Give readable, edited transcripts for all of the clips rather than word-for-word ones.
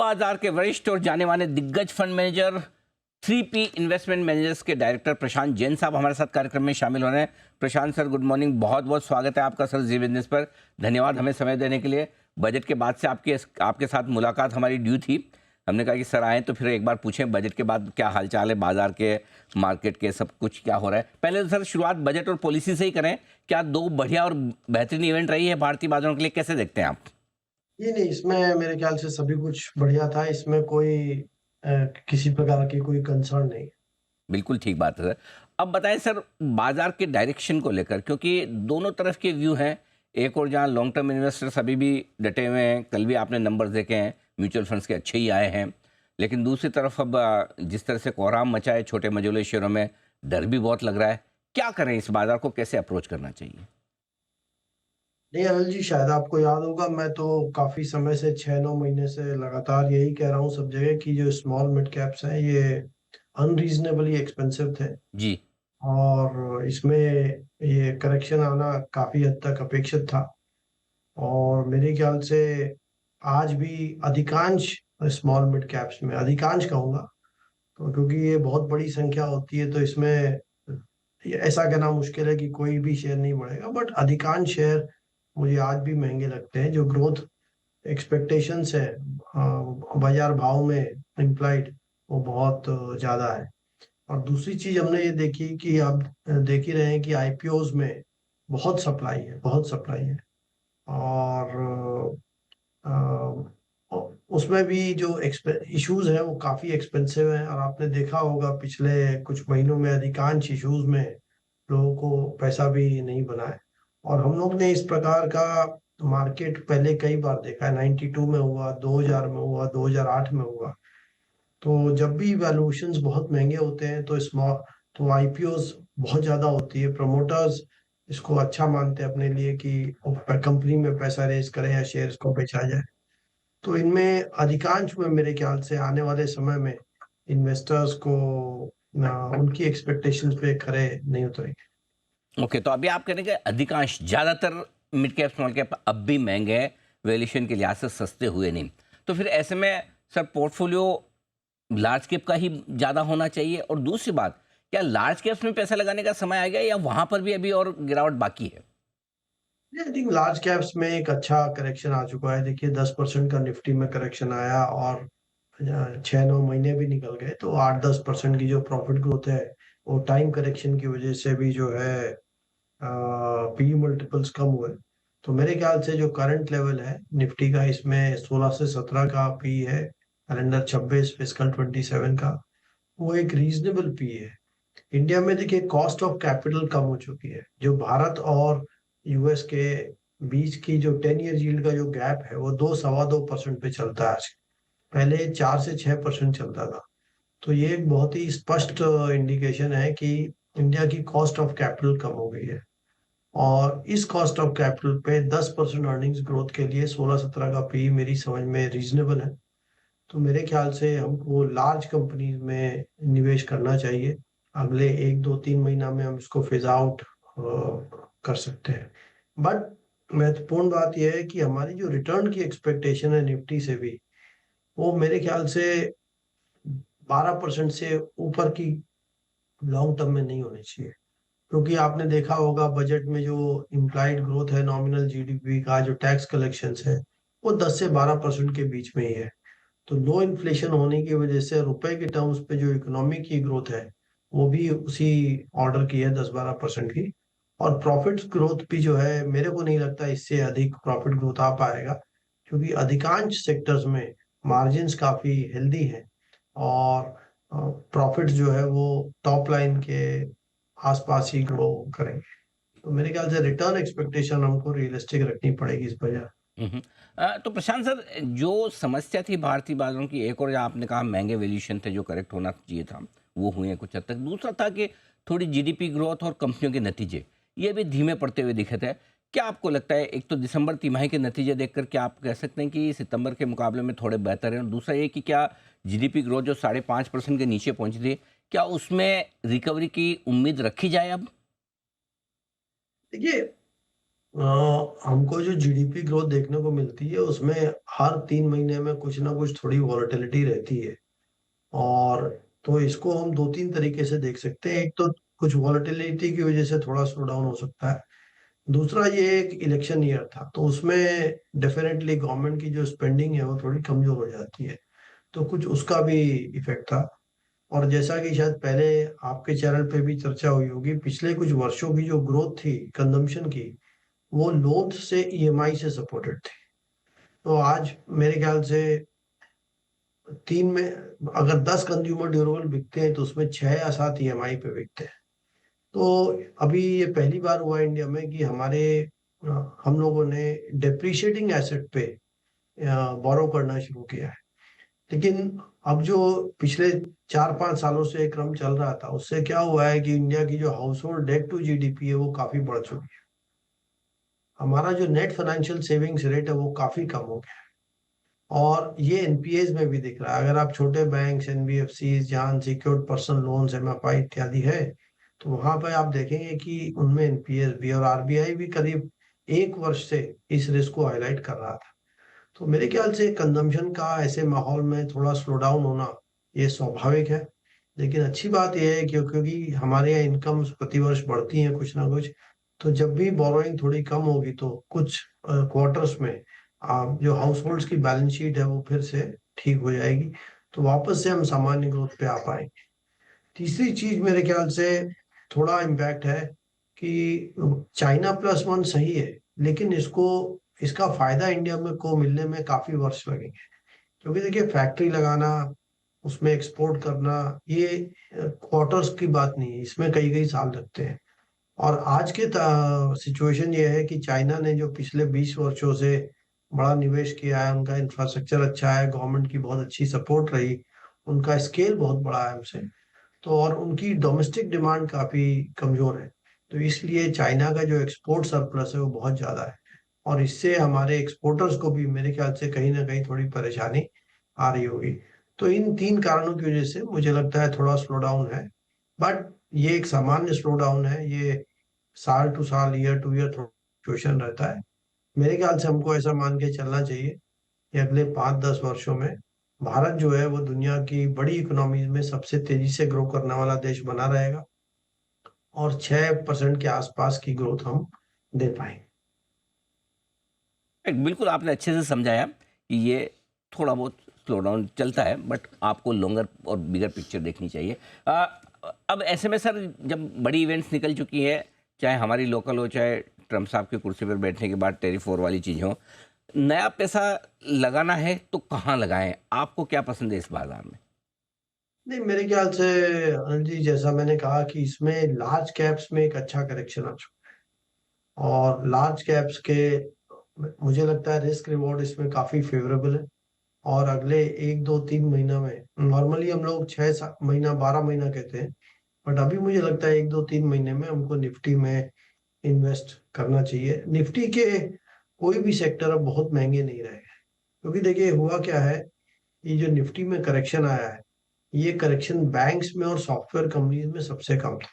बाजार के वरिष्ठ और जाने माने दिग्गज fund manager 3P investment managers के डायरेक्टर प्रशांत जैन साहब हमारे साथ कार्यक्रम में शामिल हो रहे हैं। प्रशांत सर, गुड मॉर्निंग, बहुत बहुत स्वागत है आपका सर जी बिजनेस पर। धन्यवाद हमें समय देने के लिए। बजट के बाद से आपके साथ मुलाकात हमारी ड्यू थी। हमने कहा कि सर आए तो फिर एक बार पूछें बजट के बाद क्या हालचाल है, बाजार के, मार्केट के, सब कुछ क्या हो रहा है। पहले तो सर शुरुआत बजट और पॉलिसी से ही करें। क्या दो बढ़िया और बेहतरीन इवेंट रही है भारतीय बाजारों के लिए, कैसे देखते हैं आप? ये नहीं, इसमें मेरे ख्याल से सभी कुछ बढ़िया था। इसमें कोई किसी प्रकार की कोई कंसर्न नहीं। बिल्कुल ठीक बात है सर। अब बताएं सर, बाजार के डायरेक्शन को लेकर, क्योंकि दोनों तरफ के व्यू हैं। एक और जहां लॉन्ग टर्म इन्वेस्टर्स अभी भी डटे हुए हैं, कल भी आपने नंबर्स देखे हैं, म्यूचुअल फंड्स के अच्छे ही आए हैं। लेकिन दूसरी तरफ अब जिस तरह से कोहराम मचा है छोटे मझोले शेयरों में, डर भी बहुत लग रहा है। क्या करें, इस बाजार को कैसे अप्रोच करना चाहिए? नहीं अनिल जी, शायद आपको याद होगा, मैं तो काफी समय से 6-9 महीने से लगातार यही कह रहा हूँ सब जगह कि जो स्मॉल मिड कैप्स हैं ये अनरीजनेबली एक्सपेंसिव थे। जी। और इसमें ये करेक्शन आना काफी हद तक अपेक्षित था। और मेरे ख्याल से आज भी अधिकांश स्मॉल मिड कैप्स में, अधिकांश कहूंगा तो, क्योंकि ये बहुत बड़ी संख्या होती है तो इसमें ये ऐसा कहना मुश्किल है कि कोई भी शेयर नहीं बढ़ेगा, बट अधिकांश शेयर मुझे आज भी महंगे लगते हैं। जो ग्रोथ एक्सपेक्टेशंस है बाजार भाव में इम्प्लाइड, वो बहुत ज्यादा है। और दूसरी चीज हमने ये देखी कि आप देख ही रहे हैं कि आईपीओज में बहुत सप्लाई है, बहुत सप्लाई है। और उसमें भी जो इश्यूज हैं वो काफी एक्सपेंसिव हैं। और आपने देखा होगा पिछले कुछ महीनों में अधिकांश इश्यूज में लोगों को पैसा भी नहीं बना है। और हम लोग ने इस प्रकार का मार्केट पहले कई बार देखा है। 92 में हुआ, 2000 में हुआ, 2008 में हुआ। तो जब भी वैल्यूएशंस बहुत महंगे होते हैं तो स्मॉल, तो आईपीओस बहुत ज्यादा होती है। प्रमोटर्स इसको अच्छा मानते हैं अपने लिए कि कंपनी में पैसा रेज करें या शेयर्स को बेचा जाए। तो इनमें अधिकांश में मेरे ख्याल से आने वाले समय में इन्वेस्टर्स को उनकी एक्सपेक्टेशंस पे खरे नहीं उतरेंगे। ओके, तो अभी आप कह रहे हैं कि अधिकांश, ज़्यादातर मिड कैप स्मॉल कैप अब भी महंगे हैं, वैल्यूएशन के लिहाज से सस्ते हुए नहीं। तो फिर ऐसे में सर पोर्टफोलियो लार्ज कैप का ही ज़्यादा होना चाहिए? और दूसरी बात, क्या लार्ज कैप्स में पैसा लगाने का समय आ गया या वहाँ पर भी अभी और गिरावट बाकी है? आई थिंक लार्ज कैप्स में एक अच्छा करेक्शन आ चुका है। देखिए 10% का निफ्टी में करेक्शन आया और 6-9 महीने भी निकल गए, तो 8-10% की जो प्रॉफिट ग्रोथ है वो टाइम करेक्शन की वजह से भी जो है पी मल्टीपल्स कम हुए। तो मेरे ख्याल से जो करंट लेवल है निफ्टी का, इसमें 16 से 17 का पी है, कैलेंडर 26 फिस्कल 27 का, वो एक रीजनेबल पी है। इंडिया में देखिए कॉस्ट ऑफ कैपिटल कम हो चुकी है। जो भारत और यूएस के बीच की जो 10 ईयर यील्ड का जो गैप है वो 2-2.25% पे चलता है आज। पहले 4 से 6% चलता था। तो ये एक बहुत ही स्पष्ट इंडिकेशन है कि इंडिया की कॉस्ट ऑफ कैपिटल कम हो गई है। और इस कॉस्ट ऑफ कैपिटल पे 10% अर्निंग्स ग्रोथ के लिए 16-17 का पी मेरी समझ में रीजनेबल है। तो मेरे ख्याल से हमको लार्ज कंपनीज में निवेश करना चाहिए। अगले 1-2-3 महीना में हम इसको फेज आउट कर सकते हैं। बट महत्वपूर्ण बात यह है कि हमारी जो रिटर्न की एक्सपेक्टेशन है निफ्टी से भी, वो मेरे ख्याल से 12% से ऊपर की लॉन्ग टर्म में नहीं होनी चाहिए। क्योंकि आपने देखा होगा बजट में जो इम्प्लाइड ग्रोथ है नॉमिनल जीडीपी का, जो टैक्स कलेक्शंस है, वो 10 से 12% के बीच में ही है। तो लो इन्फ्लेशन होने की वजह से रुपए के टर्म्स पे जो इकोनॉमी की ग्रोथ है वो भी उसी ऑर्डर की है, 10-12% की। और प्रॉफिट ग्रोथ भी जो है, मेरे को नहीं लगता इससे अधिक प्रॉफिट ग्रोथ आ पाएगा, क्योंकि अधिकांश सेक्टर्स में मार्जिन्स काफी हेल्दी हैं। और प्रॉफिट जो है वो टॉप लाइन के आसपास ही ग्रो करेंगे। तो मेरे ख्याल से रिटर्न एक्सपेक्टेशन हमको रियलिस्टिक रखनी पड़ेगी इस वजह। हम्म। तो प्रशांत सर, जो समस्या थी भारतीय बाजारों की, एक और जो आपने कहा महंगे वैल्यूएशन थे जो करेक्ट होना चाहिए था, वो हुए हैं कुछ हद तक। दूसरा था कि थोड़ी जीडीपी ग्रोथ और कंपनियों के नतीजे ये भी धीमे पड़ते हुए दिखे थे। क्या आपको लगता है, एक तो दिसंबर तिमाही के नतीजे देखकर क्या आप कह सकते हैं कि सितंबर के मुकाबले में थोड़े बेहतर हैं? और दूसरा ये कि क्या जीडीपी ग्रोथ जो 5.5% के नीचे पहुंची थी, क्या उसमें रिकवरी की उम्मीद रखी जाए अब? देखिए हमको जो जीडीपी ग्रोथ देखने को मिलती है उसमें हर 3 महीने में कुछ ना कुछ थोड़ी वॉलेटिलिटी रहती है। और तो इसको हम 2-3 तरीके से देख सकते हैं। एक तो कुछ वॉलेटिलिटी की वजह से थोड़ा स्लो डाउन हो सकता है। दूसरा, ये एक इलेक्शन ईयर था तो उसमें डेफिनेटली गवर्नमेंट की जो स्पेंडिंग है वो थोड़ी कमजोर हो जाती है, तो कुछ उसका भी इफेक्ट था। और जैसा कि शायद पहले आपके चैनल पे भी चर्चा हुई होगी, पिछले कुछ वर्षों की जो ग्रोथ थी कंजम्पशन की, वो लोन्स से ईएमआई से सपोर्टेड थी। तो आज मेरे ख्याल से तीन में अगर 10 कंज्यूमर ड्यूरेबल बिकते हैं तो उसमें 6 या 7 ईएमआई पे बिकते हैं। तो अभी ये पहली बार हुआ इंडिया में कि हम लोगों ने डेप्रिशिएटिंग एसेट पे बोरो करना शुरू किया है। लेकिन अब जो पिछले 4-5 सालों से एक क्रम चल रहा था, उससे क्या हुआ है कि इंडिया की जो household debt to GDP है वो काफी बढ़ चुकी है। हमारा जो नेट फाइनेंशियल सेविंग्स रेट है वो काफी कम हो गया है। और ये एनपीएस में भी दिख रहा है। अगर आप छोटे बैंक्स, एनबीएफसी, जहां सिक्योर्ड पर्सनल लोन्स, एमएफआई इत्यादि है, तो वहां पे आप देखेंगे कि उनमें एनपीएस भी, और आरबीआई भी करीब 1 वर्ष से इस रिस्क को हाईलाइट कर रहा था। तो मेरे ख्याल से कंजम्पशन का ऐसे माहौल में थोड़ा स्लो डाउन होना ये स्वाभाविक है। लेकिन अच्छी बात यह है कि क्योंकि हमारे यहाँ इनकम्स प्रतिवर्ष बढ़ती हैं कुछ ना कुछ, तो जब भी बोरोइंग थोड़ी कम होगी तो कुछ क्वार्टर्स में जो हाउस होल्ड्स की बैलेंस शीट है वो फिर से ठीक हो जाएगी, तो वापस से हम सामान्य ग्रोथ पे आ पाएंगे। तीसरी चीज मेरे ख्याल से थोड़ा इम्पैक्ट है कि China+1 सही है, लेकिन इसका फायदा इंडिया में को मिलने में काफी वर्ष लगेंगे। क्योंकि देखिए, फैक्ट्री लगाना, उसमें एक्सपोर्ट करना, ये क्वार्टर्स की बात नहीं है, इसमें कई कई साल लगते हैं। और आज के सिचुएशन ये है कि चाइना ने जो पिछले 20 वर्षों से बड़ा निवेश किया है, उनका इंफ्रास्ट्रक्चर अच्छा है, गवर्नमेंट की बहुत अच्छी सपोर्ट रही, उनका स्केल बहुत बड़ा है हमसे, तो और उनकी डोमेस्टिक डिमांड काफी कमजोर है। तो इसलिए चाइना का जो एक्सपोर्ट सरप्लस है वो बहुत ज्यादा है, और इससे हमारे एक्सपोर्टर्स को भी मेरे ख्याल से कहीं ना कहीं थोड़ी परेशानी आ रही होगी। तो इन 3 कारणों की वजह से मुझे लगता है थोड़ा स्लो डाउन है। बट ये एक सामान्य स्लो डाउन है, ये साल टू साल, ईयर टू ईयर फ्लक्चुएशन रहता है। मेरे ख्याल से हमको ऐसा मान के चलना चाहिए कि अगले 5-10 वर्षों में भारत जो है वो दुनिया की बड़ी इकोनॉमी में सबसे तेजी से ग्रो करने वाला देश बना रहेगा, और 6% के आसपास की ग्रोथ हम दे पाएंगे। बिल्कुल आपने अच्छे से समझाया कि ये थोड़ा बहुत स्लो डाउन चलता है, बट आपको लॉन्गर और बिगर पिक्चर देखनी चाहिए। आ, अब ऐसे में सर, जब बड़ी इवेंट्स निकल चुकी है, चाहे हमारी लोकल हो, चाहे ट्रम्प साहब की कुर्सी पर बैठने के बाद टेरिफ वॉर वाली चीज़ हो, नया पैसा लगाना है तो कहाँ लगाएं? आपको क्या पसंद है इस बाजार में? नहीं, मेरे ख्याल से अनिल जी, जैसा मैंने कहा कि इसमें लार्ज कैप्स में एक अच्छा करेक्शन आ चुका है, और लार्ज कैप्स के मुझे लगता है रिस्क रिवॉर्ड इसमें काफी फेवरेबल है। और अगले 1-2-3 महीना में, नॉर्मली हम लोग 6-7 महीना, 12 महीना कहते हैं, बट अभी मुझे लगता है 1-2-3 महीने में हमको निफ्टी में इन्वेस्ट करना चाहिए। निफ्टी के कोई भी सेक्टर अब बहुत महंगे नहीं रहे हैं। क्योंकि देखिए, हुआ क्या है, ये जो निफ्टी में करेक्शन आया है, ये करेक्शन बैंक्स में और सॉफ्टवेयर कंपनीज में सबसे कम था।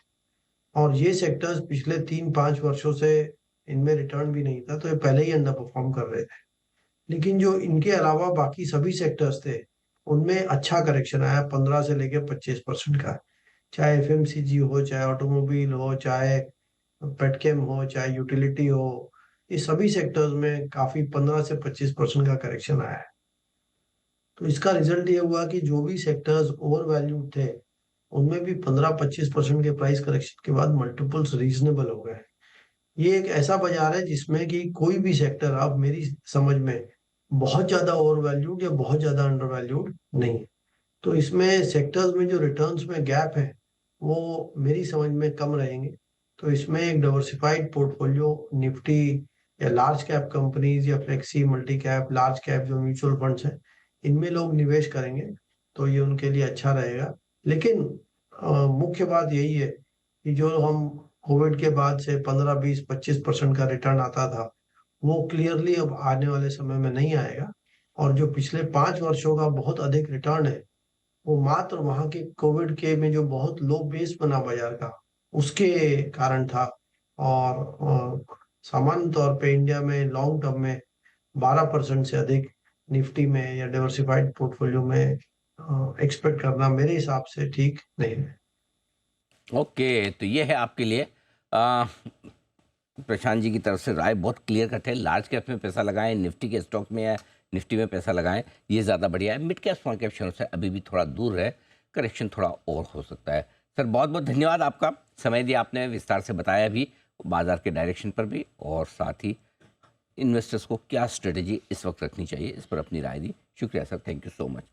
और ये सेक्टर्स पिछले 3-5 वर्षों से इनमें रिटर्न भी नहीं था, तो ये पहले ही अंडर परफॉर्म कर रहे थे। लेकिन जो इनके अलावा बाकी सभी सेक्टर्स थे, उनमें अच्छा करेक्शन आया, 15 से लेकर 25% का। चाहे एफएमसीजी हो, चाहे ऑटोमोबाइल हो, चाहे पेटकेम हो, चाहे यूटिलिटी हो, ये सभी सेक्टर्स में काफी 15 से 25% का करेक्शन आया है। तो इसका रिजल्ट ये हुआ कि जो भी सेक्टर्स ओवर वैल्यूड थे, उनमें भी 15-25% के प्राइस करेक्शन के बाद मल्टीपल्स रीजनेबल हो गए। ये एक ऐसा बाजार है जिसमें कि कोई भी सेक्टर अब मेरी समझ में बहुत ज्यादा ओवर वैल्यूड या बहुत ज्यादा अंडर वैल्यूड नहीं है। तो इसमें सेक्टर्स में जो रिटर्न्स में गैप है वो मेरी समझ में कम रहेंगे। तो इसमें एक डाइवर्सिफाइड पोर्टफोलियो निफ्टी या लार्ज कैप कंपनीज या flexi multi cap large cap जो म्यूचुअल फंड्स हैं, इनमें लोग निवेश करेंगे तो ये उनके लिए अच्छा रहेगा। लेकिन मुख्य बात यही है कि जो हम कोविड के बाद से 15-20-25% का रिटर्न आता था, वो क्लियरली अब आने वाले समय में नहीं आएगा। और जो पिछले 5 वर्षों का बहुत अधिक रिटर्न है, वो मात्र वहां के कोविड के में जो बहुत लो बेस बना बाजार का, उसके कारण था। और सामान्य तौर पे इंडिया में लॉन्ग टर्म में 12% से अधिक निफ्टी में या डिवर्सिफाइड पोर्टफोलियो में एक्सपेक्ट करना मेरे हिसाब से ठीक नहीं है। ओके, तो ये है आपके लिए आ, प्रशांत जी की तरफ से राय बहुत क्लियर कट है। लार्ज कैप में पैसा लगाएं, निफ्टी के स्टॉक में या निफ्टी में पैसा लगाएं, ये ज़्यादा बढ़िया है। Mid cap small cap share से अभी भी थोड़ा दूर है, करेक्शन थोड़ा और हो सकता है। सर बहुत बहुत धन्यवाद, आपका समय दिया, आपने विस्तार से बताया भी बाजार के डायरेक्शन पर भी, और साथ ही इन्वेस्टर्स को क्या स्ट्रेटेजी इस वक्त रखनी चाहिए इस पर अपनी राय दी। शुक्रिया sir, thank you so much.